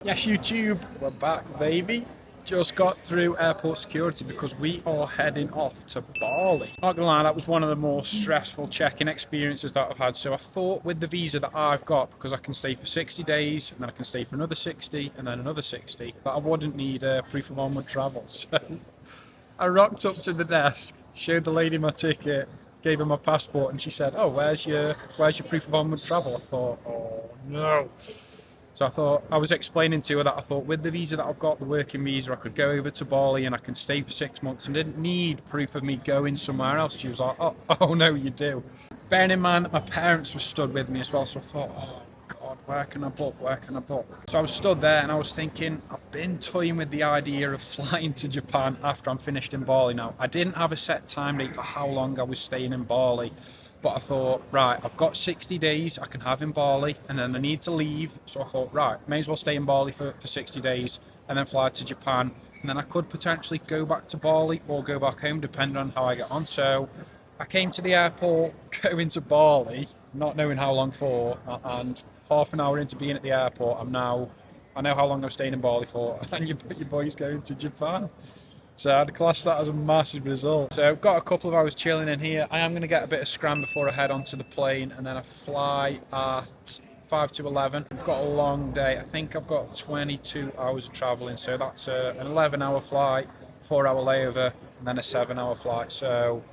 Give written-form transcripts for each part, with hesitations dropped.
Yes, YouTube, we're back, baby. Just got through airport security because we are heading off to Bali. Not gonna lie, that was one of the more stressful check-in experiences that I've had. So I thought with the visa that I've got, because I can stay for 60 days, and then I can stay for another 60, and then another 60, that I wouldn't need proof of onward travel. So I rocked up to the desk, showed the lady my ticket, gave her my passport, and she said, "Oh, where's your proof of onward travel?" I thought, "Oh no." So I thought, I was explaining to her that I thought with the visa that I've got, the working visa, I could go over to Bali and I can stay for 6 months and didn't need proof of me going somewhere else. She was like, oh no, you do. Bearing in mind that my parents were stood with me as well, so I thought, oh God, where can I book, where can I book? So I was stood there and I was thinking, I've been toying with the idea of flying to Japan after I'm finished in Bali. Now, I didn't have a set time date for how long I was staying in Bali. But I thought, right, I've got 60 days I can have in Bali, and then I need to leave. So I thought, right, may as well stay in Bali for 60 days and then fly to Japan. And then I could potentially go back to Bali or go back home, depending on how I get on. So I came to the airport, going to Bali, not knowing how long for, and half an hour into being at the airport, I know how long I'm staying in Bali for, and your boy's going to Japan. So I'd class that as a massive result. So I've got a couple of hours chilling in here. I am going to get a bit of scram before I head onto the plane, and then I fly at 5 to 11. I've got a long day. I think I've got 22 hours of travelling, so that's an 11-hour flight, 4-hour layover, and then a 7-hour flight. So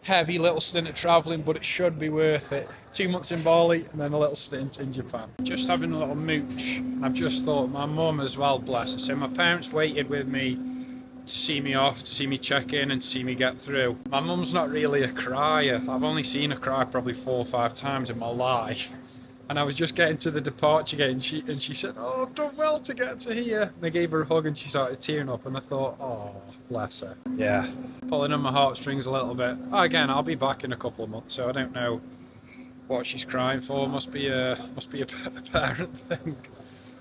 heavy little stint of travelling, but it should be worth it. 2 months in Bali and then a little stint in Japan. Just having a little mooch. I've just thought my mum as well, bless her. So my parents waited with me to see me off, to see me check in and to see me get through. My mum's not really a crier. I've only seen her cry probably 4 or 5 times in my life. And I was just getting to the departure gate and she said, "Oh, I've done well to get to here." And I gave her a hug and she started tearing up and I thought, oh, bless her. Yeah, pulling on my heartstrings a little bit. Again, I'll be back in a couple of months, so I don't know what she's crying for. Must be a parent thing.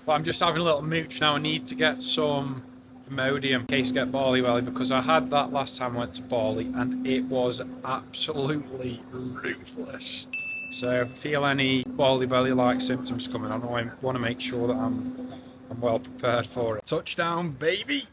But I'm just having a little mooch now. I need to get some Imodium in case I get Bali welly, because I had that last time I went to Bali and it was absolutely ruthless. So if I feel any Bali belly like symptoms coming on, I want to make sure that I'm well prepared for it. Touchdown, baby!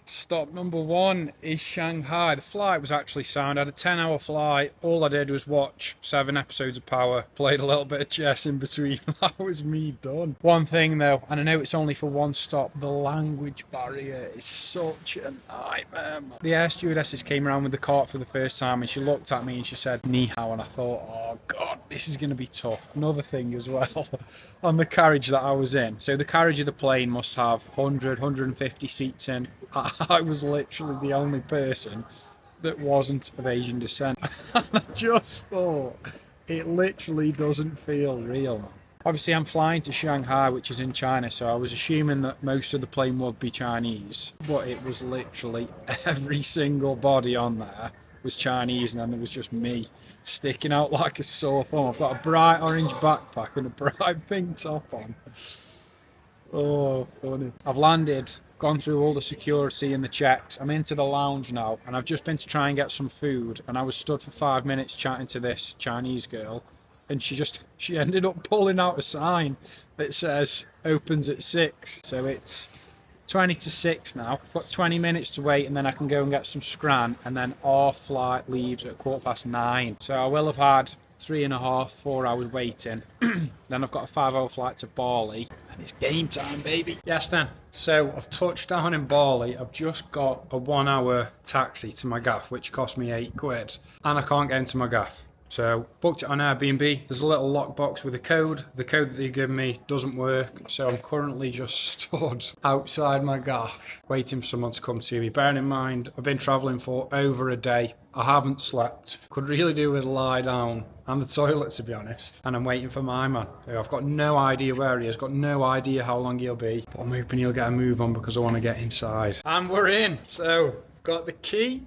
Stop number 1 is Shanghai. The flight was actually sound. I had a 10-hour flight. All I did was watch 7 episodes of Power, played a little bit of chess in between. That was me done. One thing though, and I know it's only for one stop, the language barrier is such a nightmare. The air stewardesses came around with the cart for the first time and she looked at me and she said, "Ni hao," and I thought, oh God, this is going to be tough. Another thing as well, on the carriage that I was in. So the carriage of the plane must have 100, 150 seats in. I was literally the only person that wasn't of Asian descent. I just thought, it literally doesn't feel real. Obviously I'm flying to Shanghai, which is in China, so I was assuming that most of the plane would be Chinese, but it was literally every single body on there was Chinese, and then there was just me sticking out like a sore thumb. I've got a bright orange backpack and a bright pink top on. Oh, funny. I've landed, gone through all the security and the checks. I'm into the lounge now, and I've just been to try and get some food, and I was stood for 5 minutes chatting to this Chinese girl, and she ended up pulling out a sign that says opens at 6. So it's 20 to 6 now. I've got 20 minutes to wait, and then I can go and get some scran, and then our flight leaves at 9:15. So I will have had 3.5, 4 hours waiting. Then I've got a 5-hour flight to Bali, and it's game time, baby. Yes then. So I've touched down in Bali. I've just got a 1-hour taxi to my gaff, which cost me £8, and I can't get into my gaff. So booked it on Airbnb. There's a little lockbox with a code. The code that they give me doesn't work, so I'm currently just stood outside my gaff waiting for someone to come to me. Bearing in mind, I've been travelling for over a day. I haven't slept. Could really do with a lie down and the toilet, to be honest. And I'm waiting for my man. I've got no idea where he is, got no idea how long he'll be, but I'm hoping he'll get a move on because I want to get inside. And we're in. So I've got the key.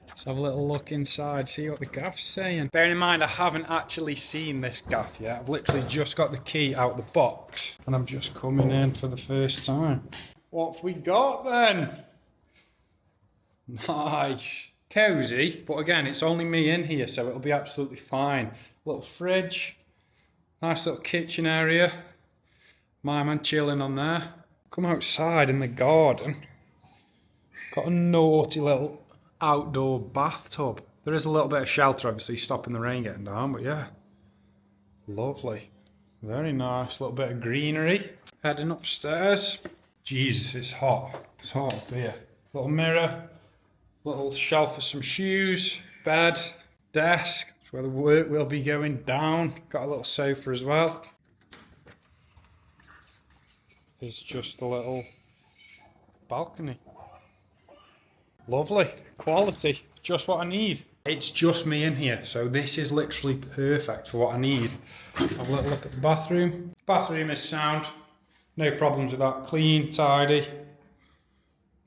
Let's have a little look inside, see what the gaff's saying. Bearing in mind, I haven't actually seen this gaff yet. I've literally just got the key out of the box and I'm just coming in for the first time. What have we got then? Nice. Cozy, but again, it's only me in here, so it'll be absolutely fine. Little fridge, nice little kitchen area. My man chilling on there. Come outside in the garden. Got a naughty little outdoor bathtub. There is a little bit of shelter, obviously, stopping the rain getting down, but yeah. Lovely. Very nice. A little bit of greenery. Heading upstairs. Jesus, it's hot. It's hot up here. Little mirror. Little shelf for some shoes. Bed. Desk. That's where the work will be going down. Got a little sofa as well. There's just a little balcony. Lovely. Quality. Just what I need. It's just me in here, so this is literally perfect for what I need. Have a little look at the bathroom. Bathroom is sound. No problems with that. Clean, tidy.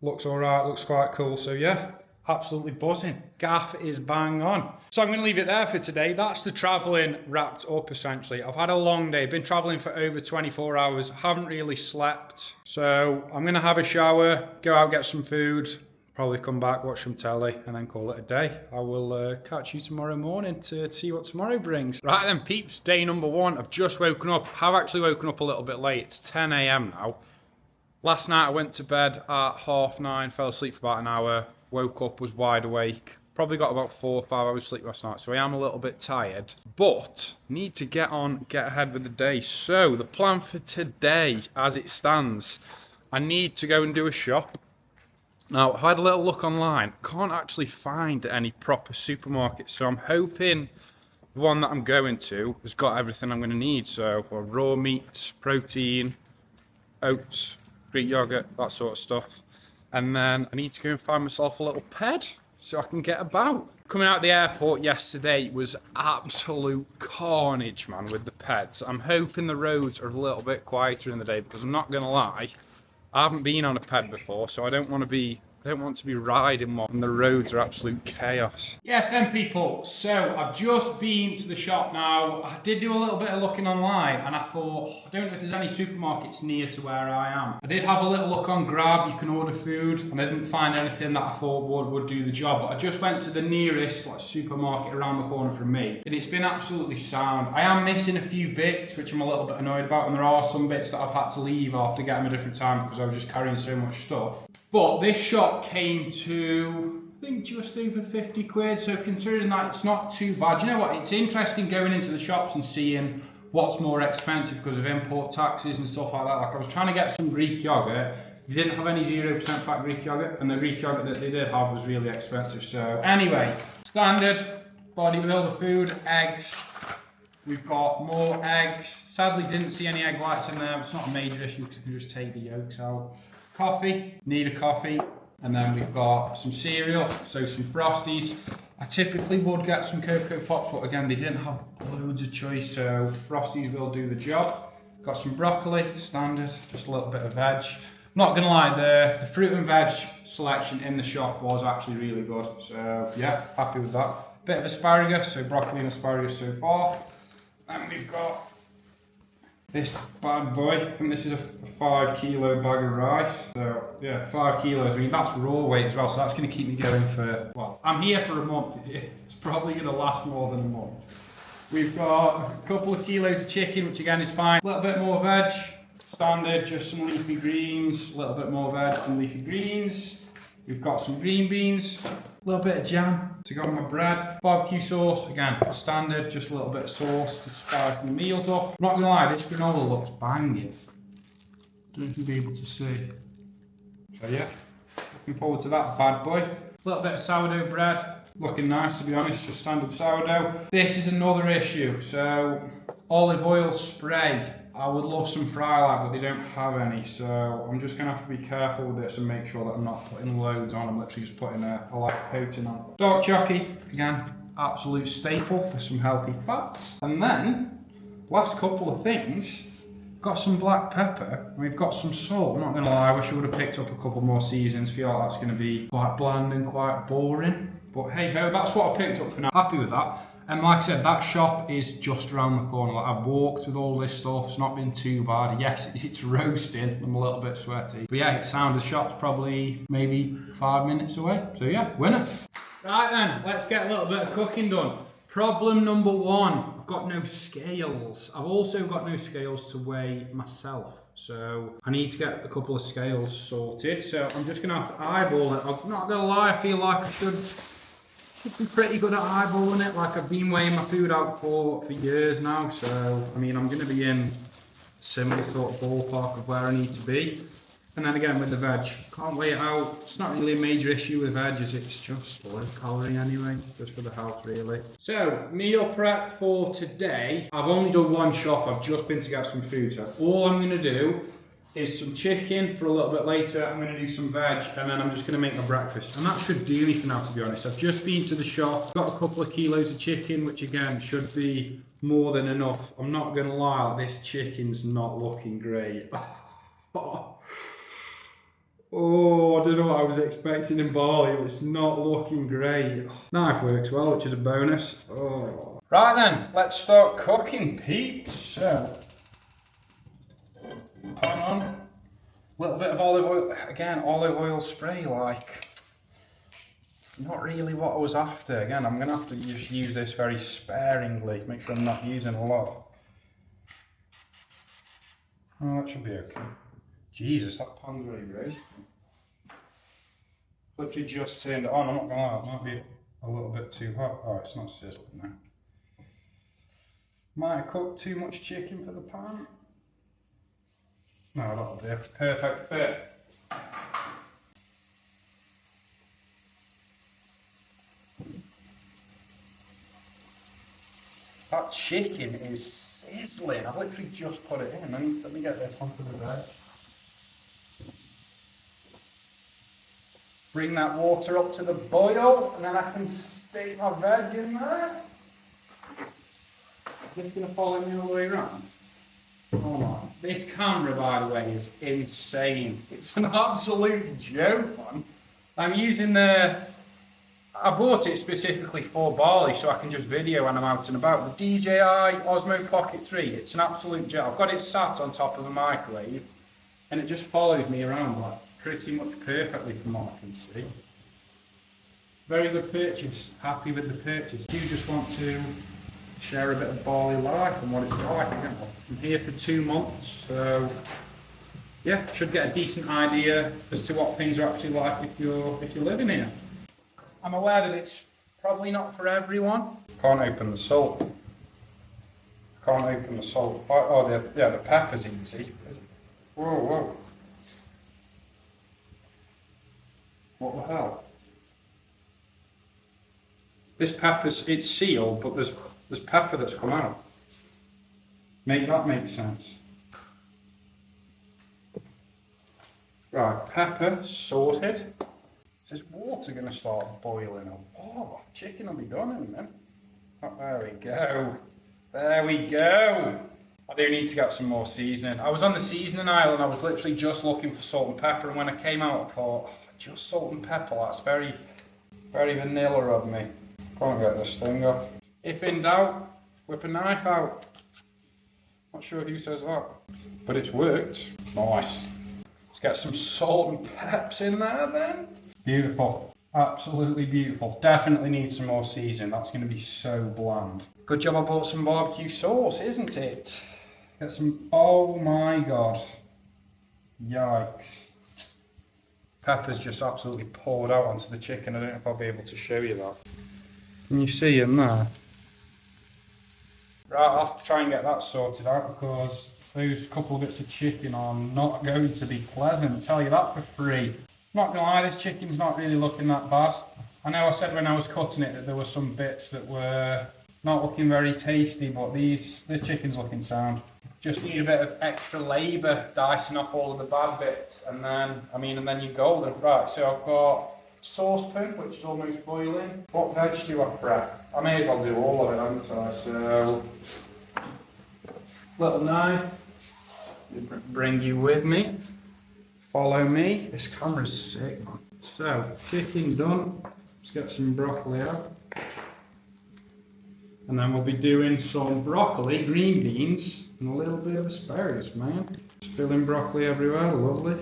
Looks alright, looks quite cool. So yeah, absolutely buzzing. Gaff is bang on. So I'm going to leave it there for today. That's the travelling wrapped up essentially. I've had a long day. Been travelling for over 24 hours. Haven't really slept. So I'm going to have a shower, go out, get some food. Probably come back, watch some telly, and then call it a day. I will catch you tomorrow morning to see what tomorrow brings. Right then, peeps, day number 1. I've just woken up. Have actually woken up a little bit late. It's 10 AM now. Last night I went to bed at 9:30, fell asleep for about an hour, woke up, was wide awake. Probably got about 4 or 5 hours sleep last night, so I am a little bit tired. But need to get ahead with the day. So the plan for today, as it stands, I need to go and do a shop. Now, I've had a little look online. Can't actually find any proper supermarkets, so I'm hoping the one that I'm going to has got everything I'm going to need. So, raw meat, protein, oats, Greek yogurt, that sort of stuff. And then I need to go and find myself a little ped so I can get about. Coming out of the airport yesterday was absolute carnage, man, with the peds. I'm hoping the roads are a little bit quieter in the day because I'm not going to lie, I haven't been on a ped before, so I don't want to be riding one and the roads are absolute chaos. Yes then people, so I've just been to the shop now. I did do a little bit of looking online and I thought, I don't know if there's any supermarkets near to where I am. I did have a little look on Grab, you can order food, and I didn't find anything that I thought would do the job, but I just went to the nearest supermarket around the corner from me and it's been absolutely sound. I am missing a few bits which I'm a little bit annoyed about, and there are some bits that I've had to leave after getting a different time because I was just carrying so much stuff. But this shop came to, I think, just over 50 quid, so considering that, it's not too bad. You know what, it's interesting going into the shops and seeing what's more expensive because of import taxes and stuff like that. Like I was trying to get some Greek yogurt, they didn't have any 0% fat Greek yogurt, and the Greek yogurt that they did have was really expensive. So anyway, standard bodybuilder food, eggs. We've got more eggs. Sadly didn't see any egg whites in there, but it's not a major issue because you can just take the yolks out. Coffee, need a coffee, and then we've got some cereal, so some Frosties. I typically would get some Cocoa Pops, but again, they didn't have loads of choice, so Frosties will do the job. Got some broccoli, standard, just a little bit of veg. Not gonna lie, the fruit and veg selection in the shop was actually really good, so yeah, happy with that. Bit of asparagus, so broccoli and asparagus so far. And we've got this bad boy, I think this is a 5 kilo bag of rice. So yeah, 5 kilos, I mean that's raw weight as well, so that's going to keep me going for, well, I'm here for a month. It's probably going to last more than a month. We've got a couple of kilos of chicken, which again is fine. A little bit more veg, standard, just some leafy greens, a little bit more veg and leafy greens. We've got some green beans, a little bit of jam to go on my bread, barbecue sauce, again, standard, just a little bit of sauce to spice the meals up. I'm not gonna lie, this granola looks banging. Don't know if you'll be able to see. So yeah, looking forward to that bad boy. A little bit of sourdough bread, looking nice to be honest, just standard sourdough. This is another issue, so olive oil spray. I would love some fry light, but they don't have any, so I'm just going to have to be careful with this and make sure that I'm not putting loads on. I'm literally just putting a light coating on. Dark chocolate, again, absolute staple for some healthy fats. And then, last couple of things, got some black pepper, and we've got some salt. I'm not going to lie, I wish I would have picked up a couple more seasons. Feel like that's going to be quite bland and quite boring. But hey ho, that's what I picked up for now. Happy with that. And like I said, that shop is just around the corner. Like, I've walked with all this stuff, it's not been too bad. Yes, it's roasting, I'm a little bit sweaty. But yeah, it sounds, the shop's probably maybe 5 minutes away. So yeah, winner. Right then, let's get a little bit of cooking done. Problem number 1, I've got no scales. I've also got no scales to weigh myself. So I need to get a couple of scales sorted. So I'm just gonna have to eyeball it. I'm not gonna lie, I feel like I should be pretty good at eyeballing it. Like I've been weighing my food out for years now. So I mean, I'm gonna be in a similar sort of ballpark of where I need to be. And then again with the veg, can't weigh it out. It's not really a major issue with veg, it's just low calorie anyway, just for the health really. So, meal prep for today. I've only done one shop, I've just been to get some food. So all I'm gonna do is some chicken for a little bit later. I'm gonna do some veg, and then I'm just gonna make my breakfast. And that should do me for now, to be honest. I've just been to the shop, got a couple of kilos of chicken, which again, should be more than enough. I'm not gonna lie, this chicken's not looking great. Oh, I don't know what I was expecting in Bali. It's not looking great. Knife works well, which is a bonus. Oh. Right then, let's start cooking, peeps. So, pan on. A little bit of olive oil. Again, olive oil spray, like, not really what I was after. Again, I'm going to have to just use this very sparingly. Make sure I'm not using a lot. Oh, that should be okay. Jesus, that pan's really great. Literally just turned it on. I'm not gonna lie, it might be a little bit too hot. Oh, it's not sizzling now. Might have cooked too much chicken for the pan. No, that'll do. Perfect fit. That chicken is sizzling. I've literally just put it in. Let me get this onto the veg. Bring that water up to the boil, and then I can stick my veg in there. Just gonna follow me all the way around. Hold on. This camera, by the way, is insane. It's an absolute joke, man. I'm using I bought it specifically for Bali, so I can just video when I'm out and about. The DJI Osmo Pocket 3, it's an absolute joke. I've got it sat on top of a microwave, and it just follows me around like pretty much perfectly from what I can see. Very good purchase. Happy with the purchase. Do you just want to share a bit of Bali life and what it's like? Again, I'm here for 2 months, so yeah, should get a decent idea as to what things are actually like if you're living here. I'm aware that it's probably not for everyone. Can't open the salt. Can't open the salt. Oh, the pepper's easy. Whoa, whoa. What the hell? This pepper's, it's sealed, but there's pepper that's come out. Make that make sense. Right, pepper sorted. Is this water going to start boiling up? Oh, chicken will be done in a minute. Oh, there we go. There we go. I do need to get some more seasoning. I was on the seasoning island. I was literally just looking for salt and pepper, and when I came out, I thought, just salt and pepper. That's very, very vanilla of me. Can't get this thing off. If in doubt, whip a knife out. Not sure who says that, but it's worked. Nice. Let's get some salt and peps in there then. Beautiful. Absolutely beautiful. Definitely need some more seasoning. That's going to be so bland. Good job I bought some barbecue sauce, isn't it? Get some. Oh my god. Yikes. Pepper's just absolutely poured out onto the chicken. I don't know if I'll be able to show you that. Can you see in there? Right, I'll have to try and get that sorted out because those couple of bits of chicken are not going to be pleasant. I'll tell you that for free. Not gonna lie, this chicken's not really looking that bad. I know I said when I was cutting it that there were some bits that were not looking very tasty, but this chicken's looking sound. Just need a bit of extra labour dicing off all of the bad bits, and then you're golden. Right, so I've got saucepan, which is almost boiling. What veg do I prep? I may as well do all of it, haven't I? So, little knife, bring you with me. Follow me. This camera's sick, man. So, chicken done. Let's get some broccoli out. And then we'll be doing some broccoli, green beans, and a little bit of asparagus, man. Spilling broccoli everywhere, lovely.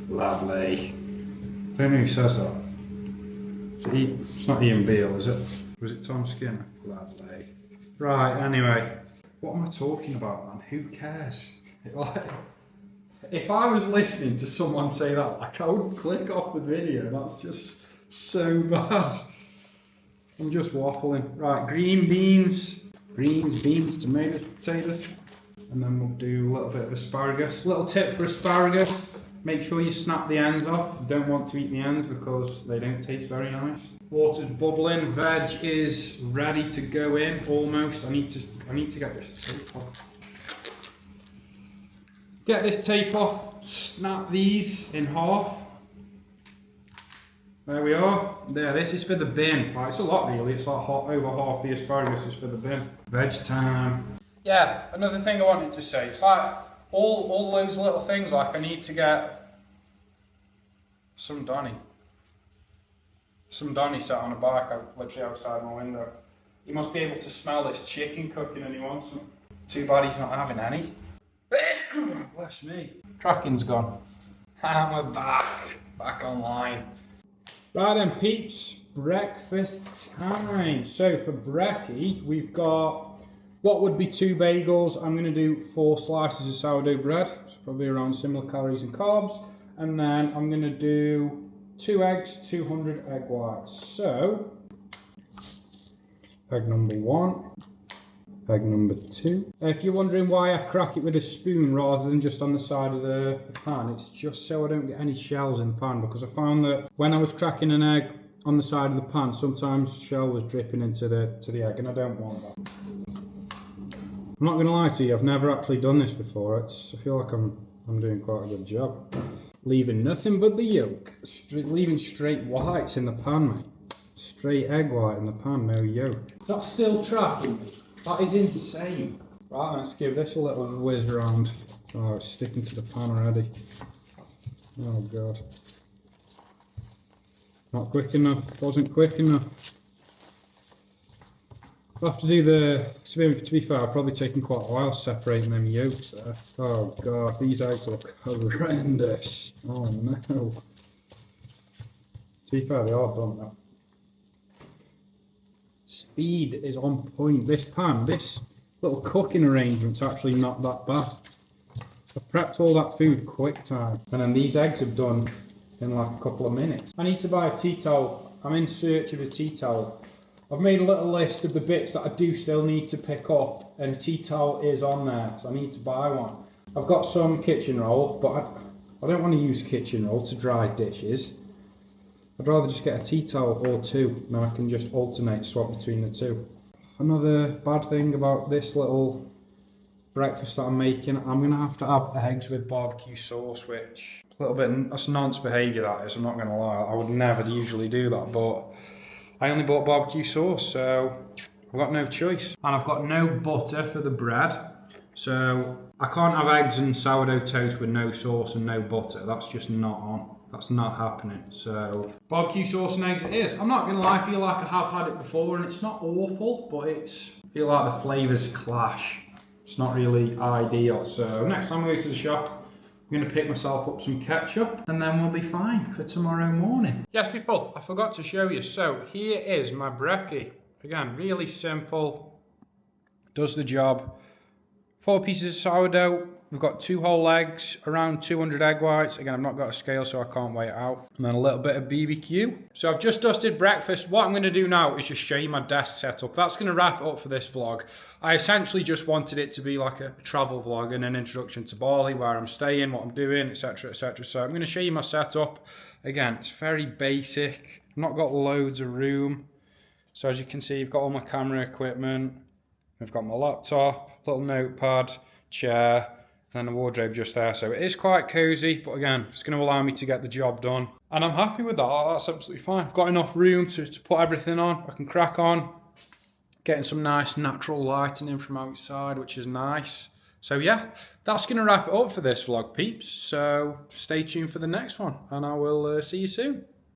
Lovely. I don't know who says that. It's not Ian Beale, is it? Was it Tom Skinner? Lovely. Right, anyway. What am I talking about, man? Who cares? If I was listening to someone say that, like, I would click off the video. That's just so bad. I'm just waffling. Right, green beans, tomatoes, potatoes. And then we'll do a little bit of asparagus. Little tip for asparagus, make sure you snap the ends off. You don't want to eat the ends because they don't taste very nice. Water's bubbling, veg is ready to go in, almost. I need to get this tape off. Get this tape off, snap these in half. There we are. There, this is for the bin. Right, it's a lot really, it's like over half the asparagus is for the bin. Veg time. Yeah, another thing I wanted to say, it's like all those little things, like I need to get some Donny sat on a bike literally outside my window. He must be able to smell this chicken cooking and he wants some. Too bad he's not having any. Bless me. Tracking's gone. And we're back online. Right then peeps, breakfast time. So for brekkie, we've got what would be 2 bagels. I'm going to do 4 slices of sourdough bread. It's probably around similar calories and carbs. And then I'm going to do 2 eggs, 200 egg whites. So, egg number 1, egg number 2. If you're wondering why I crack it with a spoon rather than just on the side of the pan, it's just so I don't get any shells in the pan, because I found that when I was cracking an egg on the side of the pan, sometimes shell was dripping into the egg, and I don't want that. I'm not going to lie to you, I've never actually done this before. I feel like I'm doing quite a good job. Leaving nothing but the yolk. Leaving straight whites in the pan, mate. Straight egg white in the pan, no yolk. Is that still tracking me? That is insane. Right, let's give this a little whiz around. Oh, it's sticking to the pan already. Oh god. Not quick enough. Wasn't quick enough. I'll have to do to be fair, I've probably taken quite a while separating them yolks there. Oh god, these eggs look horrendous. Oh no. To be fair, they are done now. Speed is on point. This little cooking arrangement's actually not that bad. I've prepped all that food quick time. And then these eggs have done in like a couple of minutes. I need to buy a tea towel. I'm in search of a tea towel. I've made a little list of the bits that I do still need to pick up, and a tea towel is on there, so I need to buy one. I've got some kitchen roll, but I don't want to use kitchen roll to dry dishes. I'd rather just get a tea towel or 2, and then I can just alternate, swap between the 2. Another bad thing about this little breakfast that I'm making, I'm going to have eggs with barbecue sauce, which a little bit, that's nonce behaviour that is, I'm not going to lie. I would never usually do that, but I only bought barbecue sauce, so I've got no choice. And I've got no butter for the bread, so I can't have eggs and sourdough toast with no sauce and no butter. That's just not on. That's not happening. So barbecue sauce and eggs it is. I'm not gonna lie, I feel like I have had it before and it's not awful, but I feel like the flavours clash. It's not really ideal. So next time I go to the shop, I'm going to pick myself up some ketchup and then we'll be fine for tomorrow morning. Yes people, I forgot to show you. So here is my brekkie. Again, really simple. Does the job. 4 pieces of sourdough. We've got 2 whole eggs, around 200 egg whites. Again, I've not got a scale so I can't weigh it out. And then a little bit of BBQ. So I've just dusted breakfast. What I'm going to do now is just show you my desk setup. That's going to wrap it up for this vlog. I essentially just wanted it to be like a travel vlog and an introduction to Bali, where I'm staying, what I'm doing, etc, etc. So I'm going to show you my setup. Again, it's very basic. I've not got loads of room. So as you can see, I've got all my camera equipment. I've got my laptop, little notepad, chair, and then the wardrobe just there. So it is quite cosy, but again, it's going to allow me to get the job done. And I'm happy with that. That's absolutely fine. I've got enough room to put everything on. I can crack on. Getting some nice natural lighting in from outside, which is nice. So yeah, that's going to wrap it up for this vlog, peeps. So stay tuned for the next one, and I will see you soon.